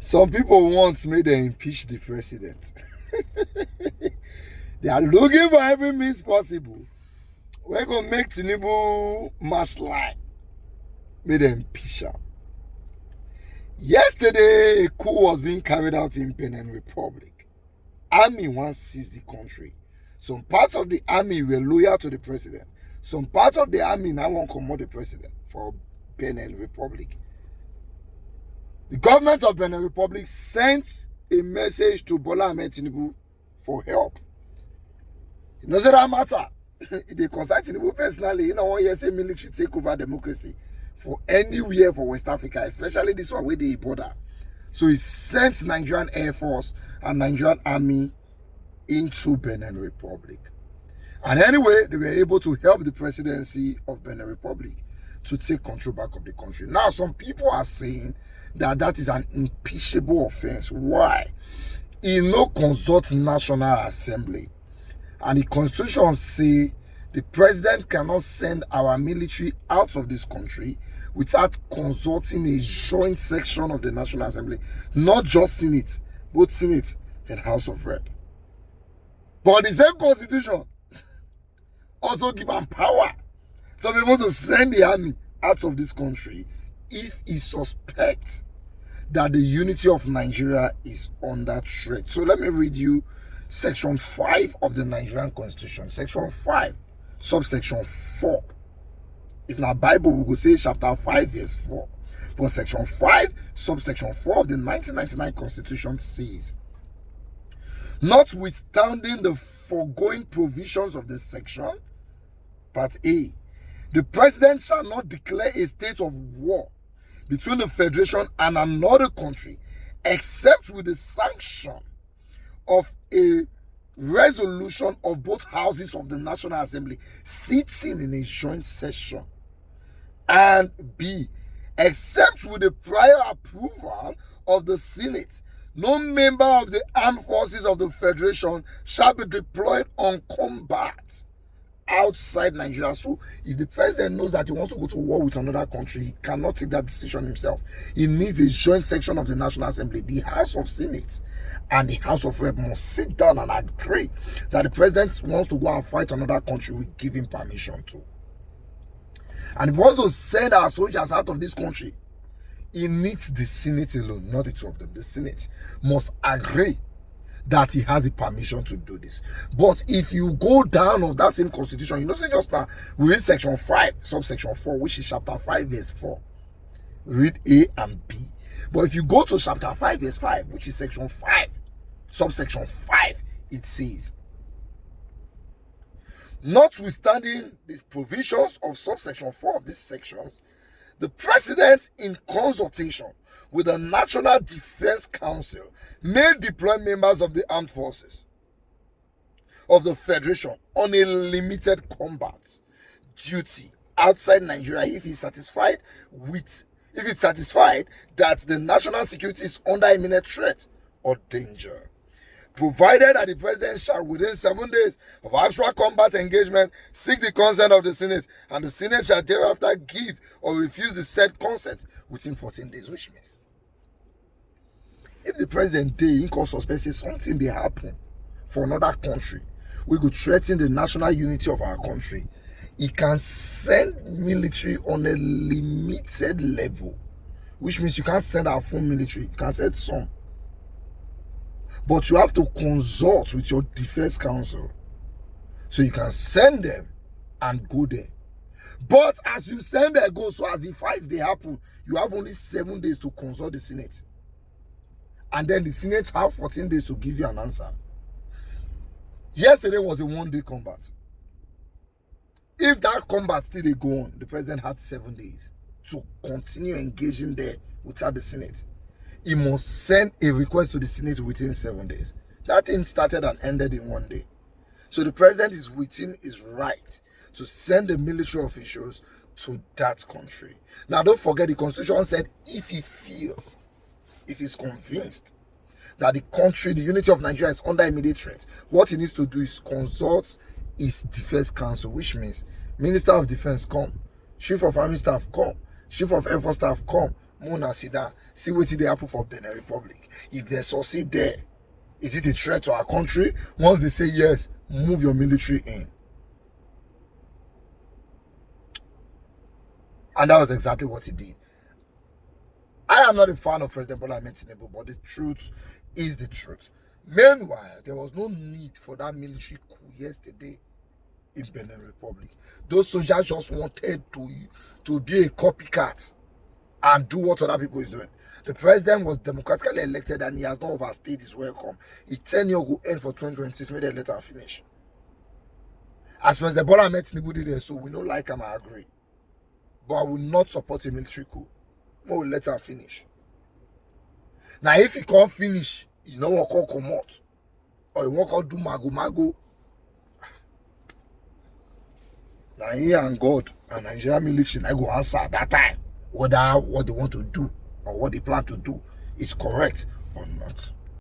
Some people want me to impeach the president. They are looking for every means possible. We're going to make Tinubu march line. May them impeach him. Yesterday, a coup was being carried out in Benin Republic. Army once seized the country. Some parts of the army were loyal to the president. Some parts of the army now want to command the president for Benin Republic. The government of Benin Republic sent a message to Bola Ahmed Tinubu for help. You know that matter. They concern Tinubu personally. You know, when you say military take over democracy for anywhere for West Africa, especially this one where they border. So he sent Nigerian Air Force and Nigerian Army into Benin Republic. And anyway, they were able to help the presidency of Benin Republic to take control back of the country. Now, some people are saying that that is an impeachable offense. Why? He no consult National Assembly. And the Constitution say the president cannot send our military out of this country without consulting a joint section of the National Assembly. Not just Senate, both Senate and House of Rep. But the same Constitution also give him power to be able to send the army out of this country if he suspects that the unity of Nigeria is under threat. So let me read you Section 5 of the Nigerian Constitution. Section 5, subsection 4. If not Bible, we will say chapter 5, verse 4. But Section 5, subsection 4 of the 1999 Constitution says, notwithstanding the foregoing provisions of this section, Part A, the president shall not declare a state of war between the Federation and another country, except with the sanction of a resolution of both houses of the National Assembly sitting in a joint session. And B, except with the prior approval of the Senate, no member of the armed forces of the Federation shall be deployed on combat outside Nigeria. So if the president knows that he wants to go to war with another country, he cannot take that decision himself. He needs a joint section of the National Assembly. The House of Senate and the House of Rep must sit down and agree that the president wants to go and fight another country, we give him permission to. And if he wants to send our soldiers out of this country, he needs the Senate alone, not the two of them. The Senate must agree that he has the permission to do this. But if you go down of that same constitution, you know, say just now, we read section 5, subsection 4, which is chapter 5, verse 4. Read A and B. But if you go to chapter 5, verse 5, which is section 5, subsection 5, it says, notwithstanding the provisions of subsection 4 of these sections, the president, in consultation with the National Defense Council, may deploy members of the armed forces of the Federation on a limited combat duty outside Nigeria if it's satisfied that the national security is under imminent threat or danger, provided that the president shall, within 7 days of actual combat engagement, seek the consent of the Senate, and the Senate shall thereafter give or refuse the said consent within 14 days, which means if the president in cause suspect say something they happen for another country, we could threaten the national unity of our country, he can send military on a limited level, which means you can't send our full military, you can send some. But you have to consult with your defense council. So you can send them and go there. But as you send them, go, so as the fights they happen, you have only 7 days to consult the Senate. And then the Senate have 14 days to give you an answer. Yesterday was a one-day combat. If that combat still they go on, the president had 7 days to continue engaging there without the Senate. He must send a request to the Senate within 7 days. That thing started and ended in 1 day. So the president is within his right to send the military officials to that country. Now don't forget, the Constitution said if he feels, if he's convinced that the country, the unity of Nigeria is under immediate threat, what he needs to do is consult his defense council, which means Minister of Defense come, Chief of Army Staff come, Chief of Air Force Staff come, Mona sit down, see what they happen for Benin Republic. If they succeed there, is it a threat to our country? Once they say yes, move your military in. And that was exactly what he did. I am not a fan of President Bola Ahmed Tinubu, but the truth is the truth. Meanwhile, there was no need for that military coup yesterday in Benin Republic. Those soldiers just wanted to be a copycat and do what other people is doing. The president was democratically elected and he has not overstayed his welcome. His tenure will end for 2026, may they let him finish. As President Bola Ahmed Tinubu did it, so we don't like him, I agree. But I will not support a military coup. We will let him finish. Now, if he can't finish, you know what call come out. Or you won't do mago. Now, he and God and Nigerian military, I go answer at that time whether what they want to do or what they plan to do is correct